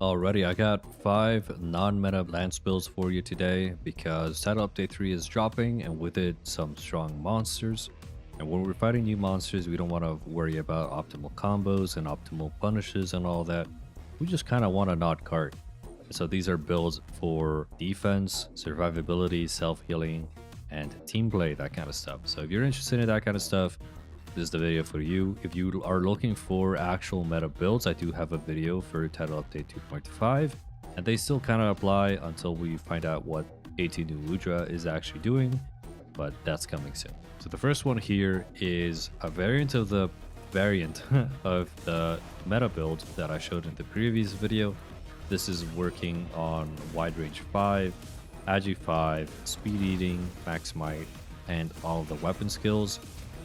Alrighty, I got 5 non-meta lance builds for you today because Title Update 3 is dropping and with it some strong monsters. And when we're fighting new monsters, we don't want to worry about optimal combos and optimal punishes and all that. We just kind of want to not cart. So these are builds for defense, survivability, self-healing, and team play, that kind of stuff. So if you're interested in that kind of stuff, this is the video for you. If you are looking for actual meta builds, I do have a video for Title Update 2.5, and they still kind of apply until we find out what 18 new Udra is actually doing, but that's coming soon. So the first one here is a variant of the variant of the meta build that I showed in the previous video. This is working on Wide Range 5, Agi 5, Speed Eating, Max Might, and all the weapon skills.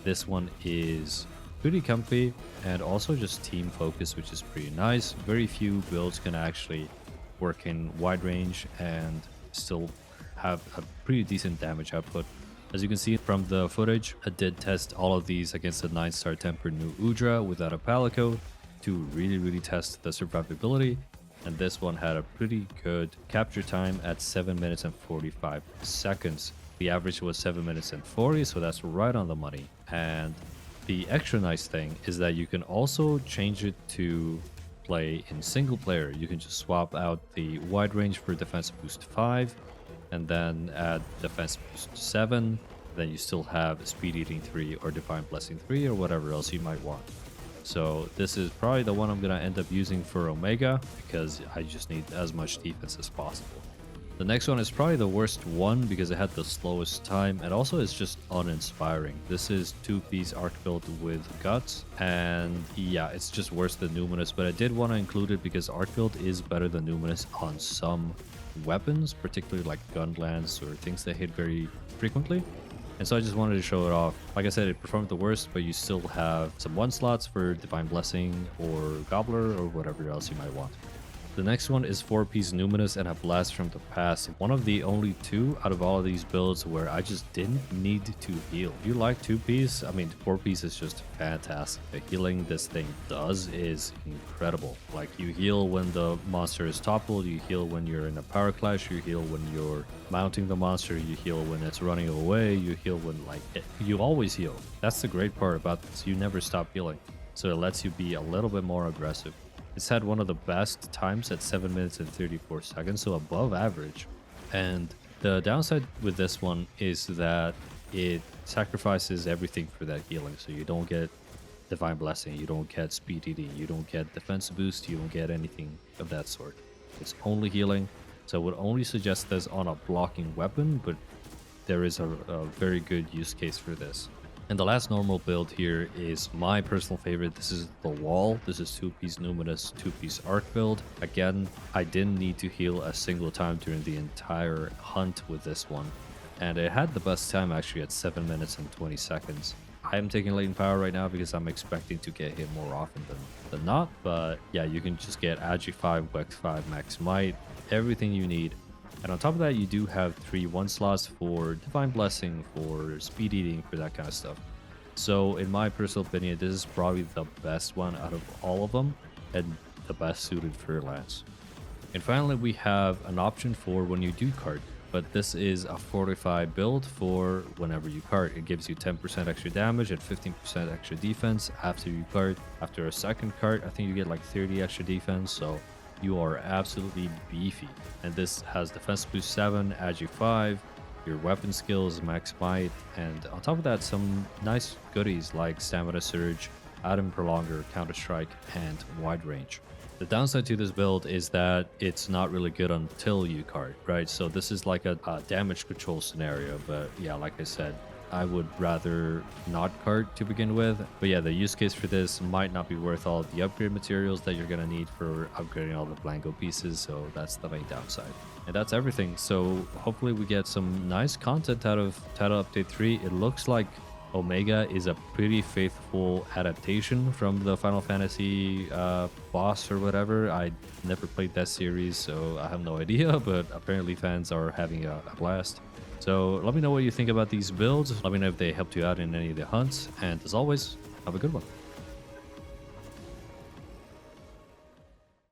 This one is pretty comfy and also just team focus, which is pretty nice. Very few builds can actually work in wide range and still have a pretty decent damage output. As you can see from the footage, I did test all of these against the 9-star tempered new Udra without a palico to really test the survivability. And this one had a pretty good capture time at 7 minutes and 45 seconds. The average was 7 minutes and 40, so that's right on the money. And the extra nice thing is that you can also change it to play in single player. You can just swap out the wide range for defense boost 5 and then add defense boost 7. Then you still have speed eating 3 or divine blessing 3 or whatever else you might want. So this is probably the one I'm going to end up using for Omega because I just need as much defense as possible. The next one is probably the worst one because it had the slowest time and also it's just uninspiring. This is 2-piece Arkveld with guts, and yeah, it's just worse than Numinous, but I did want to include it because Arkveld is better than Numinous on some weapons, particularly like gun lance or things that hit very frequently. And so I just wanted to show it off. Like I said, it performed the worst, but you still have some 1-slots for Divine Blessing or Gobbler or whatever else you might want. The next one is 4-piece Numinous and a Blast from the Past. One of the only 2 out of all of these builds where I just didn't need to heal. If you like 2-piece, I mean 4-piece is just fantastic. The healing this thing does is incredible. Like you heal when the monster is toppled, you heal when you're in a power clash, you heal when you're mounting the monster, you heal when it's running away, you heal when you always heal. That's the great part about this. You never stop healing. So it lets you be a little bit more aggressive. It's had one of the best times at 7 minutes and 34 seconds, so above average. And the downside with this one is that it sacrifices everything for that healing. So you don't get Divine Blessing, you don't get Speed Eating, you don't get Defense Boost, you don't get anything of that sort. It's only healing. So I would only suggest this on a blocking weapon, but there is a very good use case for this. And the last normal build here is my personal favorite. This is the Wall. This is 2-piece Numinous, 2-piece Arkveld. Again, I didn't need to heal a single time during the entire hunt with this one. And it had the best time actually at 7 minutes and 20 seconds. I am taking latent power right now because I'm expecting to get hit more often than not. But yeah, you can just get Agi 5, Wex 5, Max Might, everything you need. And on top of that, you do have 3 1-slots for Divine Blessing, for Speed Eating, for that kind of stuff. So in my personal opinion, this is probably the best one out of all of them and the best suited for Lance. And finally, we have an option for when you do cart, but this is a Fortify build for whenever you cart. It gives you 10% extra damage and 15% extra defense after you cart. After a second cart, I think you get like 30 extra defense, so you are absolutely beefy. And this has defense boost 7, agi 5, your weapon skills, max might, and on top of that, some nice goodies like stamina surge, atom prolonger, counter strike, and wide range. The downside to this build is that it's not really good until you cart, right? So this is like a damage control scenario, but yeah, like I said, I would rather not cart to begin with. But yeah, the use case for this might not be worth all the upgrade materials that you're going to need for upgrading all the Blanco pieces. So that's the main downside. And that's everything. So hopefully we get some nice content out of Title Update 3. It looks like Omega is a pretty faithful adaptation from the Final Fantasy boss or whatever. I never played that series, so I have no idea, but apparently fans are having a blast. So let me know what you think about these builds. Let me know if they helped you out in any of the hunts. And as always, have a good one.